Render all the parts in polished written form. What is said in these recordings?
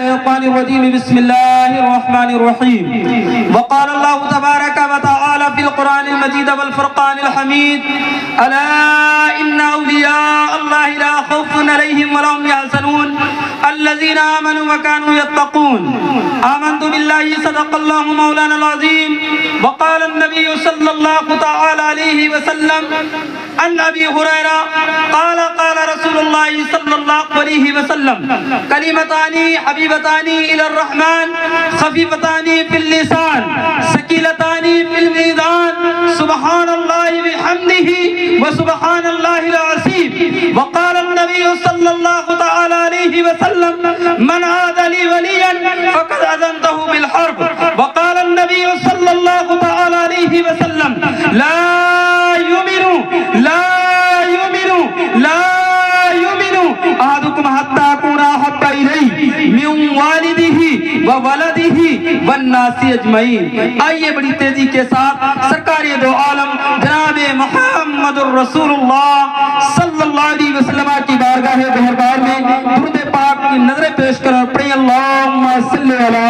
الشيطان الرجيم بسم الله الرحمن الرحيم وقال الله تبارك وتعالى في القرآن المجيد والفرقان الحميد ألا إن أولياء الله لا خوف عليهم ولا هم يحزنون الذين آمنوا وكانوا يتقون آمنت بالله صدق الله مولانا العظيم وقال النبي صلى الله تعالى عليه وسلم عن أبي هريرة قال قال رسول الله صلى الله عليه وسلم كلمتان حبيبتان إلى الرحمن خفيفتان في اللسان ثقيلتان في الميزان سبحان الله بحمده وسبحان الله العظيم وقال النبي صلى الله تعالى عليه وسلم من عاد لي وليا فقد أذنته بالحرب وقال النبي صلى الله تعالى عليه وسلم لا يؤمن أحدكم حتى أكون أحب إليه من والده وولده والناس اجمعین. آئیے بڑی تیزی کے ساتھ سرکار دو عالم جناب محمد الرسول اللہ صلی اللہ علیہ وسلم کی بارگاہ مہربان میں درود پاک کی نظریں پیش کریں. پڑھیں اللہم صلی علی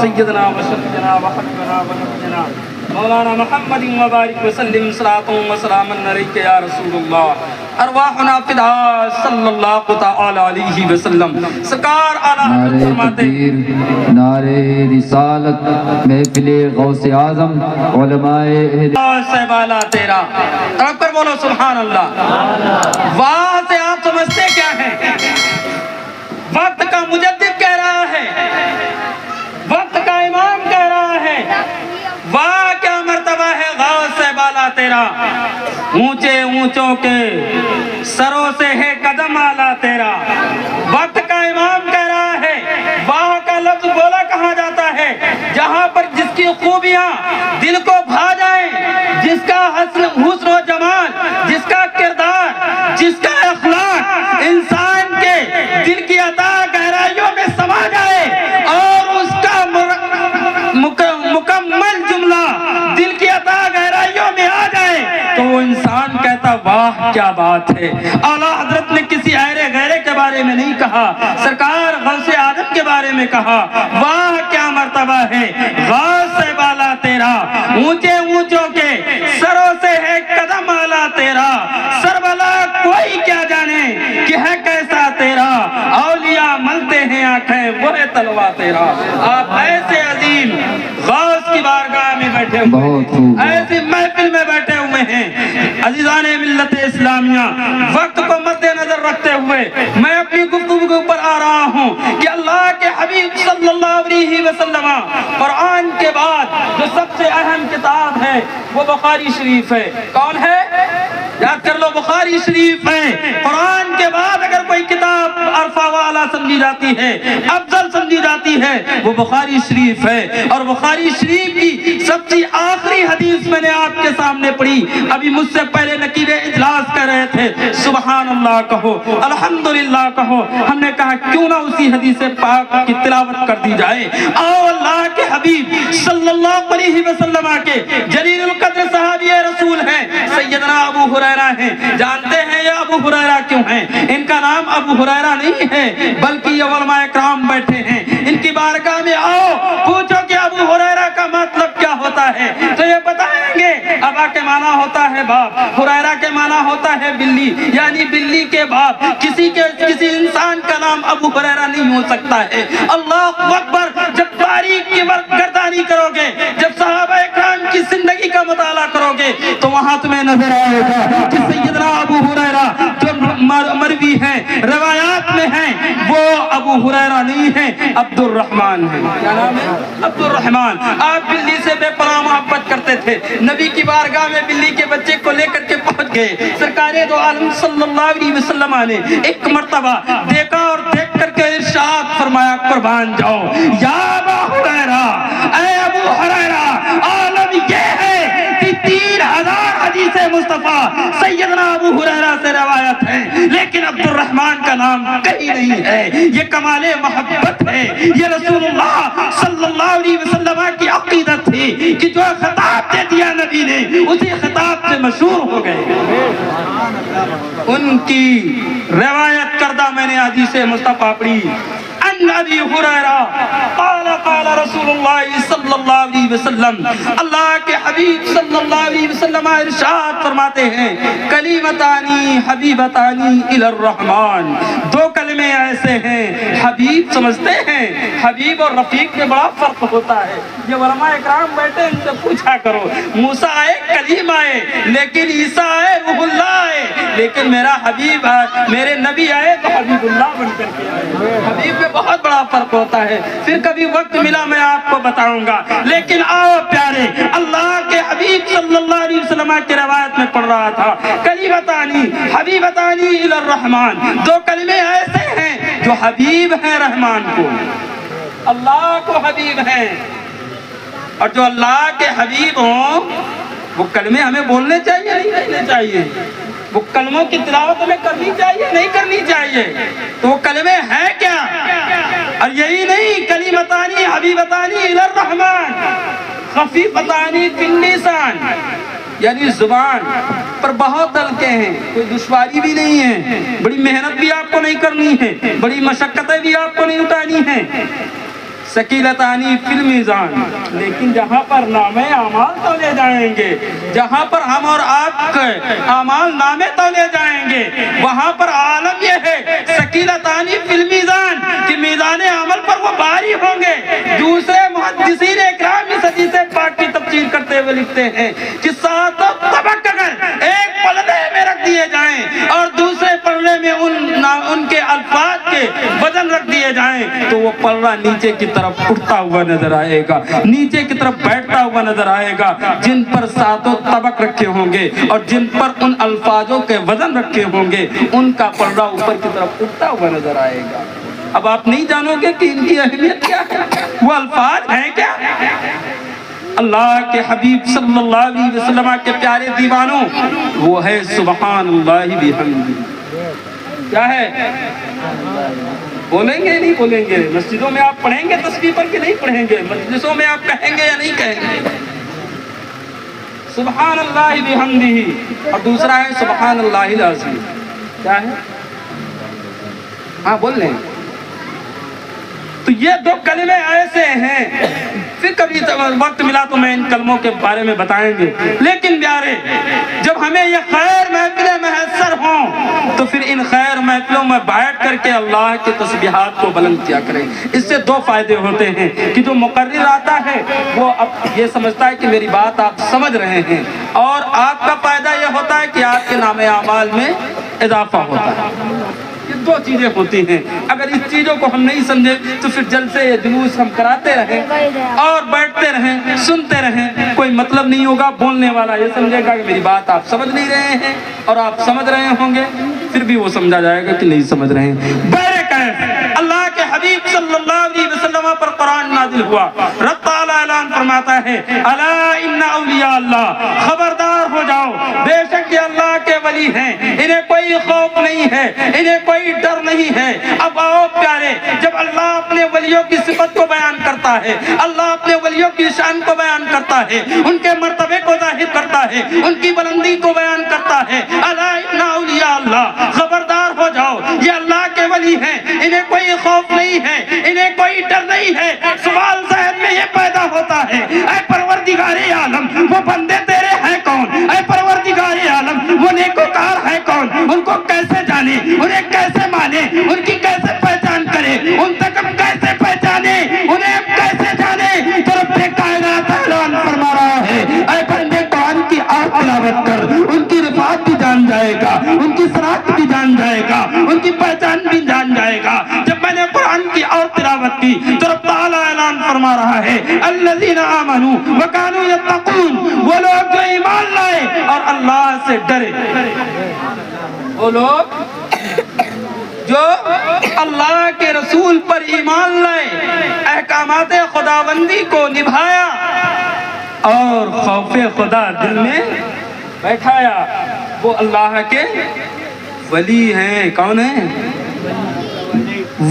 سیدنا و سیدنا و حبیبنا و نبینا مولانا محمد مبارک وسلم صلاۃ و سلام علیک یا رسول اللہ ارواحنا فدا صلی اللہ تعالی علیہ وسلم. سرکار اعلیٰ حضرت فرماتے ہیں نعرے رسالت محفل غوث اعظم علماء سہبالا تیرا تڑپ کر بولو سبحان اللہ. واہ سے آپ سمجھتے کیا ہیں؟ وقت کا مجدد کہہ رہا ہے, وقت کا امام کہہ رہا ہے. واہ کیا مرتبہ ہے غوث سے بالا تیرا, اونچے اونچوں کے سروں سے ہے قدم آلا تیرا. وقت کا امام کہہ رہا ہے. واہ کا لفظ بولا کہاں جاتا ہے جہاں پر جس کی خوبیاں دل کو بھا جائیں, جس کا حسن و جمال, جس کا کردار, جس کا اخلاق انسان کے دل کی عطا گہرائیوں میں سما جائے اور اس کا مکمل جملہ دل کی عطا گہرائیوں میں آ جائے تو وہ انسان کہتا واہ کیا بات ہے. اعلیٰ حضرت نے کسی غیرے کے بارے میں نہیں کہا, سرکار غوث اعظم کے بارے میں کہا. واہ کیا مرتبہ ہے غوث سے بالا تیرا, اونچے اونچوں کے سروں سے ہے قدم آلا تیرا. سربلا کوئی کیا جانے کہ ہے کیسا تیرا, اولیاء ملتے ہیں آنکھیں وہ ہے تلوا تیرا. آپ ایسے عظیم غوث کی بارگاہ میں بیٹھے ہوئے ہیں, ایسی محفل میں بیٹھے ہوئے ہیں. عزیزان ملت اسلامیہ, وقت کو مد نظر رکھتے ہوئے میں اپنی گفتگو کے اوپر آ رہا ہوں کہ اللہ کے حبیب صلی اللہ علیہ وسلم قرآن کے بعد جو سب سے اہم کتاب ہے وہ بخاری شریف ہے. کون ہے؟ یاد کر لو, بخاری شریف ہے. قرآن کے بعد اگر کوئی کتاب عرفہ والا سمجھی جاتی ہے, افضل سمجھی جاتی ہے, وہ بخاری شریف ہے. اور بخاری شریف کی سب سے آخری حدیث میں نے آپ کے سامنے پڑھی. ابھی مجھ سے پہلے نقیب اجلاس کر رہے تھے سبحان اللہ کہو, الحمدللہ کہو. ہم نے کہا کیوں نہ اسی حدیث پاک کی تلاوت کر دی جائے. آؤ اللہ کے حبیب صلی اللہ علیہ وسلم کے جلیل القدر صحابی رسول ہیں سیدنا ابو ہریرہ ہیں. جانتے ہیں یہ ابو ہریرہ کیوں ہیں؟ ان کا نام ابو ہریرہ نہیں ہے بلکہ یہ علماء کرام بیٹھے ہیں. ان کی بارگاہ میں آؤ, پوچھو کہ ابو ہریرہ کا مطلب کیا ہوتا ہے تو یہ بتائیں گے. ابا کے معنی ہوتا ہے باپ, ہریرہ کے معنی ہوتا ہے بلی, یعنی بلی کے باپ. کسی انسان کا نام ابو ہریرہ نہیں ہو سکتا ہے. اللہ اکبر. جب تاریخ کی گردانی کرو گے, جب صحابہ اکرام کی زندگی کا مطالعہ کرو گے تو وہاں تمہیں نظر آئے گا کہ سیدنا ابو ہریرہ جو مروی ہیں, روایات میں ہیں, وہ ابو ہریرہ نہیں ہیں, عبد الرحمن ہیں. کیا نام ہے؟ عبد الرحمن. آپ بلی سے بے پناہ محبت کرتے تھے. نبی کی بارگاہ میں بلی کے بچے کو لے کر کے پہنچ گئے. سرکار دو عالم صلی اللہ علیہ وسلم نے ایک مرتبہ دیکھا اور دیکھ کر کے ارشاد فرمایا قربان جاؤ یا ابا ہریرہ, اے ابو ہریرہ, عالم یہ ہے کہ 3000 حدیث مصطفیٰ سیدنا ابو ہریرہ سے روایت ہے لیکن عبد الرحمن کا نام کہیں نہیں ہے. یہ کمال محبت ہے, یہ رسول اللہ صلی اللہ علیہ وسلم کی عقیدت تھی کہ جو خطاب دے دیا نبی نے اسی خطاب سے مشہور ہو گئے. ان کی روایت کردہ میں نے حدیث مصطفیٰ پڑھی. ان عن ابی ہریرہ قال قال رسول اللہ صلی اللہ علیہ وسلم، اللہ کے حبیب صلی اللہ علیہ وسلم ارشاد فرماتے ہیں کلیمتانی حبیبتانی الی الرحمن، دو کلمے ایسے ہیں، حبیب سمجھتے ہیں، حبیب اور رفیق میں بڑا فرق ہوتا ہے۔ یہ علماء اکرام بیٹھے ان سے پوچھا کرو، موسیٰ آئے کلیم آئے، لیکن عیسیٰ آئے روح اللہ آئے، لیکن میرا حبیب میرے نبی آئے تو حبیب اللہ بن کر کے آئے۔ حبیب میں بہت بڑا فرق ہوتا ہے، پھر کبھی وقت ملا میں آپ کو بتاؤں گا۔ لیکن آؤ پیارے، اللہ کے حبیب صلی اللہ علیہ وسلم کی روایت میں پڑھ رہا تھا کلیمتانی حبیبتانی الی الرحمن، دو کلمے ایسے ہیں جو حبیب ہیں رحمان کو، اللہ کو حبیب ہیں، اور جو اللہ کے حبیب ہوں وہ کلمے ہمیں بولنے چاہیے نہیں کہنے چاہیے، وہ کلموں کی تلاوت ہمیں کرنی چاہیے نہیں کرنی چاہیے، تو وہ کلمے ہیں کیا؟ اور یہی نہیں، کلیمتانی حبیبتانی الی الرحمن خفیفتانی فی اللسان، یعنی زبان پر بہت ہلکے ہیں، کوئی دشواری بھی نہیں ہے، بڑی محنت بھی آپ کو نہیں کرنی ہے، بڑی مشقتیں بھی آپ کو نہیں اٹھانی ہیں، ثقیلتانی فی المیزان، لیکن جہاں پر نامے اعمال تولے جائیں گے، جہاں پر ہم اور آپ کے اعمال نامے تولے جائیں گے، وہاں پر عالم یہ ہے ثقیلتانی فی المیزان کہ میزان عمل پر وہ بھاری ہوں گے۔ دوسرے محدثین اکرام اس حدیث پاک کی تفسیر کرتے ہوئے لکھتے ہیں کہ ساتوں طبق اگر ایک پلڑے میں رکھ دیے جائیں اور دوسرے پلڑے میں ان کے الفاظ کے وزن رکھ دیے جائیں تو وہ پلڑا نیچے کی طرف اٹھتا ہوا نظر آئے گا، نیچے کی طرف بیٹھتا ہوا نظر آئے گا۔ جن پر ساتوں طبق رکھے ہوں گے اور جن پر ان الفاظوں کے وزن رکھے ہوں گے ان کا پلڑا اوپر کی طرف اٹھتا ہوا نظر آئے گا۔ اب آپ نہیں جانو گے کہ ان کی اہمیت کیا ہے، وہ الفاظ ہیں کیا؟ اللہ کے حبیب صلی اللہ علیہ وسلم کے پیارے دیوانوں، وہ ہے سبحان اللہ بحمدہ، کیا ہے؟ بولیں گے نہیں بولیں گے؟ مسجدوں میں آپ پڑھیں گے تسبیح پر کہ نہیں پڑھیں گے؟ مجلسوں میں آپ کہیں گے یا نہیں کہیں گے؟ سبحان اللہ بحمدہ، اور دوسرا ہے سبحان اللہ العظیم، کیا ہے؟ ہاں بول لیں۔ تو یہ دو کلمے ایسے ہیں، پھر کبھی وقت ملا تو میں ان کلموں کے بارے میں بتائیں گے، لیکن پیارے جب ہمیں یہ خیر محفلیں میسر ہوں تو پھر ان خیر محفلوں میں بیٹھ کر کے اللہ کے تسبیحات کو بلند کیا کریں۔ اس سے دو فائدے ہوتے ہیں کہ جو مقرر آتا ہے وہ اب یہ سمجھتا ہے کہ میری بات آپ سمجھ رہے ہیں، اور آپ کا فائدہ یہ ہوتا ہے کہ آپ کے نام اعمال میں اضافہ ہوتا ہے۔ یہ دو چیزیں ہوتی ہیں، اگر اس چیزوں کو ہم نہیں سمجھے تو پھر جلسے جلوس ہم کراتے رہیں اور بیٹھتے رہیں سنتے رہیں، کوئی مطلب نہیں ہوگا۔ بولنے والا یہ سمجھے گا کہ میری بات آپ سمجھ نہیں رہے ہیں، اور آپ سمجھ رہے ہوں گے پھر بھی وہ سمجھا جائے گا کہ نہیں سمجھ رہے ہیں۔ بہرکیف اللہ کے حبیب صلی اللہ علیہ وسلم پر قرآن نازل ہوا، رب تعالیٰ اعلان فرماتا ہے الا ان اولیاء اللہ، خبردار ہو جاؤ بے شک یہ اللہ کے ولی ہیں، انہیں کوئی خوف نہیں ہے، انہیں کوئی ڈر نہیں ہے۔ اب آؤ پیارے، جب اللہ اپنے ولیوں کی صفت کو بیان کرتا ہے، اللہ اپنے ولیوں کی شان کو بیان کرتا ہے، ان کے مرتبے کو ظاہر کرتا ہے، ان کی بلندی کو بیان کرتا ہے، الا ان اولیاء اللہ، خبردار ہو جاؤ یہ اللہ کے ولی ہیں، انہیں کوئی خوف نہیں ہے، انہیں کوئی ڈر نہیں ہے۔ سوال ذہن میں یہ پیدا ہوتا ہے، اے پروردگار عالم وہ بندے تیرے ہیں کون؟ اے پروردگار عالم وہ نیکوکار ہے کون؟ ان کو کیسے جانے، انہیں کیسے مانے، ان کی کیسے پہچان کرے، ان تک ہم کیسے پہچانے، انہیں ہم کیسے جانے؟ تو رب کائنات اعلان فرما رہا ہے اے بندے قرآن کی آیت تلاوت کر، ان کی رفعت بھی جان جائے گا، ان کی صراحت بھی جان جائے گا، ان کی پہچان بھی جان جائے گا۔ جب میں نے قرآن کی اور تلاوت کی تو رب تعالیٰ اعلان فرما رہا ہے الذین آمنوا وکانوا یتقون، وہ لوگ جو ایمان لائے اور اللہ سے ڈرے، وہ لوگ جو اللہ کے رسول پر ایمان لائے، احکامات خداوندی کو نبھایا اور خوف خدا دل میں بیٹھایا، وہ اللہ کے ولی ہیں۔ کون ہیں؟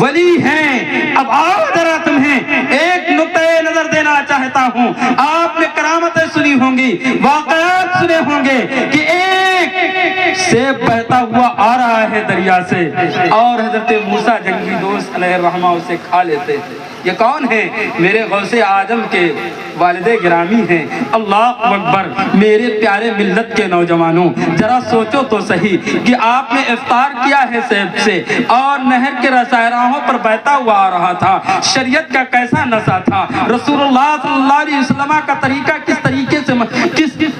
ولی ہیں۔ اب آؤ ذرا تمہیں ایک نقطۂ نظر دینا چاہتا ہوں۔ آپ نے کرامتیں سنی ہوں گی، واقعات سنے ہوں گے کہ ایک سیب بہتا ہوا آ رہا ہے دریا سے اور حضرت موسیٰ جنگی دوست علیہ الرحمہ اسے کھا لیتے تھے۔ یہ کون ہے؟ میرے غوث اعظم کے والد گرامی ہیں۔ اللہ اکبر! میرے پیارے ملت کے نوجوانوں، ذرا سوچو تو صحیح کہ آپ نے افطار کیا ہے سیب سے اور نہر کے رسائراہوں پر بہتا ہوا آ رہا تھا۔ شریعت کا کیسا نصا تھا، رسول اللہ صلی اللہ علیہ وسلم کا طریقہ کس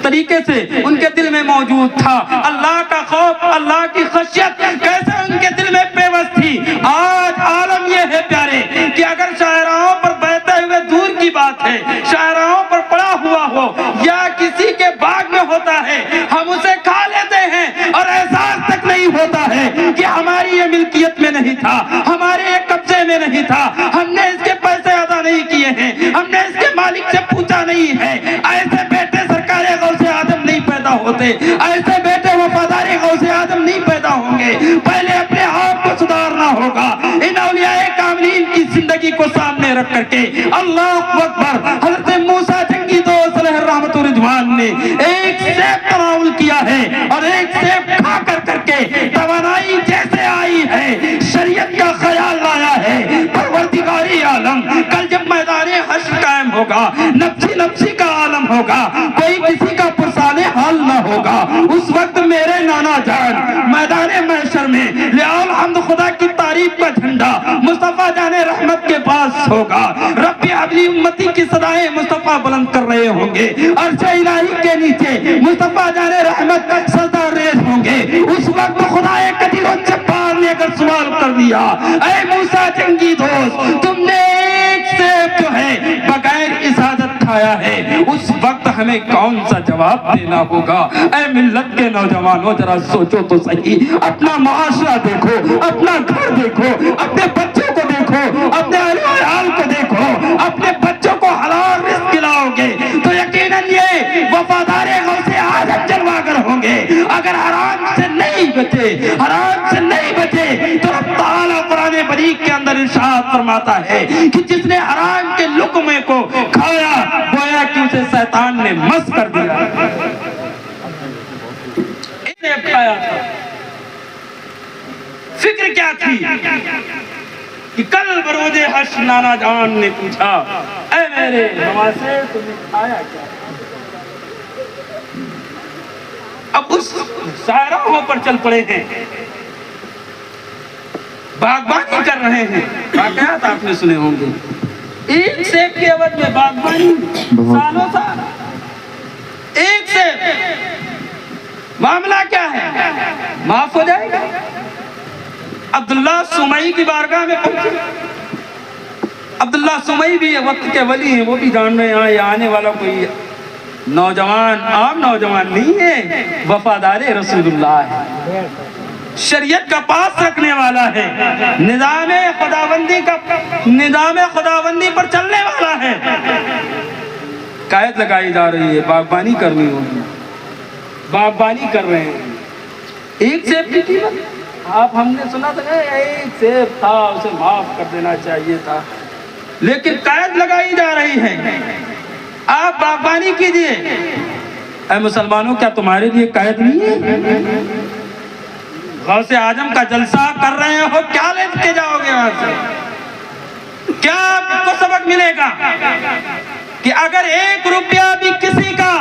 طریقے سے ان کے دل میں موجود تھا، اللہ کا خوف، اللہ کی خشیت کیسے ان کے دل میں پیوست تھی۔ آج عالم یہ ہے پیارے کہ اگر شاہراہوں پر بہتے ہوئے دور کی بات ہے، شاہراہوں پر پڑا ہوا ہو یا کسی کے باغ میں ہوتا ہے، ہم اسے کھا لیتے ہیں اور احساس تک نہیں ہوتا ہے کہ ہماری یہ ملکیت میں نہیں تھا، ہمارے یہ قبضے میں نہیں تھا، ہم نے اس کے پیسے ادا نہیں کیے ہیں، ہم نے اس کے مالک سے پوچھا نہیں ہے۔ ایسے بیٹے سرکار غوث اعظم نہیں پیدا ہوتے، ایسے بیٹے وفادار غوث اعظم نہیں پیدا ہوں گے۔ پہلے اپنے آپ کو سدھارنا ہوگا، ان اولیاء کاملین کی زندگی کو سامنے رکھ کر کے۔ اللہ اکبر! حضرت موسیٰ جنگی دوست علیہ الرحمۃ والرضوان نے ایک سیب تناول کیا ہے اور ایک سیب کھا کر کے توانائی جیسے آئی ہے، شریعت کا خیال لایا ہے۔ پروردگاری عالم کل جب میدان حشر قائم ہوگا، نفسی نفسی کا عالم ہوگا، کوئی کسی کا پرسان حال نہ ہوگا، اس وقت میرے نانا جان میدان محشر میں لعل الحمد خدا کی تعریف کا جھنڈا مصطفیٰ جان رحمت کے پاس ہوگا۔ رب حبلی امتی کی صدائیں مصطفیٰ بلند کر رہے ہوں گے، عرش الہی کے نیچے مصطفیٰ جان رحمت سجدہ ریز ہوں گے۔ اس وقت خدا قدیر و جبار نے اگر سوال کر دیا، اے موسیٰ جنگی دوست، تم نے ایک سیب جو ہے بغیر اجازت کھایا ہے، اس وقت ہمیں کون سا جواب دینا ہوگا؟ اے ملت کے نوجوانوں، ذرا سوچو تو صحیح، اپنا معاشرہ دیکھو، اپنا گھر دیکھو، اپنے بچوں کو دیکھو، اپنے اہل و عیال کو دیکھو۔ اپنے بچوں کو حلال رزق کھلاؤ گے تو یقیناً یہ وفادار غوث اعظم جلواگر ہوں گے۔ اگر حرام سے نہیں بچے تو رب تعالیٰ قرآن بریک کے اندر ارشاد فرماتا ہے کہ جس نے حرام کے لقمے کو کھایا گویا کہ اسے شیطان نے مس کر دیا۔ انہیں کھایا تھا، فکر کیا تھی کہ کل بروز حشر نانا جان نے پوچھا، اے میرے نواسے تم نے کھایا کیا؟ اب اس شاہراہوں پر چل پڑے ہیں، باغبانی کر رہے ہیں۔ واقعات آپ نے سنے ہوں گے، ایک سیب کے عوض میں باغبانی سالوں سال، ایک سیب، معاملہ کیا ہے؟ معاف ہو جائے گا۔ عبداللہ سمعی کی بارگاہ میں پہنچے۔ عبداللہ سمعی بھی وقت کے ولی ہیں، وہ بھی جان رہے ہیں یہ آنے والا کوئی نوجوان عام نوجوان نہیں ہے، وفادار رسول اللہ ہے، شریعت کا پاس رکھنے والا ہے، نظام خداوندی پر چلنے والا ہے۔ قید لگائی جا رہی ہے، باغبانی کرنی ہوگی، باغبانی کر رہے ہیں۔ ایک سیب کی قیمت، ہم نے سنا تھا کہ ایک سیب تھا، اسے معاف کر دینا چاہیے تھا، لیکن قید لگائی جا رہی ہے۔ آپ باغبانی کیجئے۔ اے مسلمانوں، کیا تمہارے لیے قید نہیں ہے؟ غوث اعظم کا جلسہ کر رہے ہو، کیا لے کے جاؤ گے وہاں سے؟ کیا آپ کو سبق ملے گا کہ اگر 1 روپیہ بھی کسی کا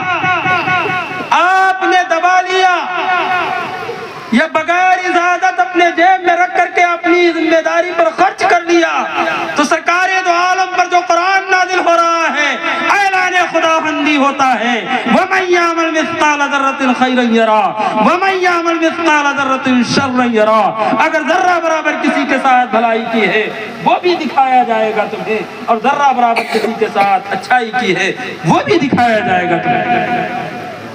آپ نے دبا لیا یا بغیر اجازت اپنے جیب میں رکھ کر کے اپنی ذمہ داری پر خرچ کر لیا تو سرکار دو عالم پر جو قرآن نازل ہو رہا ہے اعلان خداوندی ہوتا ہے، وَمَن يَعْمَلْ مِثْقَالَ ذَرَّةٍ خَيْرًا يَرَهُ وَمَن يَعْمَلْ مِثْقَالَ ذَرَّةٍ شَرًّا يَرَهُ۔ اگر ذرہ برابر کسی کے ساتھ بھلائی کی ہے وہ بھی دکھایا جائے گا تمہیں، اور ذرہ برابر کسی کے ساتھ اچھائی کی ہے وہ بھی دکھایا جائے گا تمہیں۔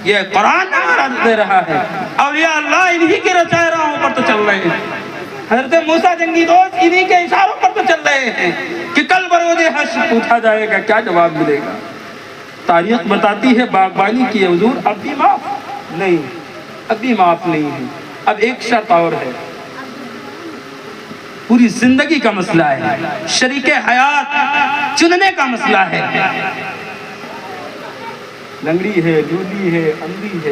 یہ قرآن ہمارا دے رہا ہے۔ اولیاء اللہ انہی کے رسائراہوں پر تو چل رہے ہیں، حضرت موسیٰ جنگی دوست انہی کے اشاروں پر تو چل رہے ہیں کہ کل بروز حشر پوچھا جائے گا، کیا جواب ملے گا؟ تاریخ بتاتی ہے باغبانی کی حضور اب بھی معاف نہیں، اب بھی معاف نہیں ہے۔ اب ایک شرط اور ہے، پوری زندگی کا مسئلہ ہے، شریک حیات چننے کا مسئلہ ہے۔ لنگڑی ہے، لولی ہے، اندھی ہے،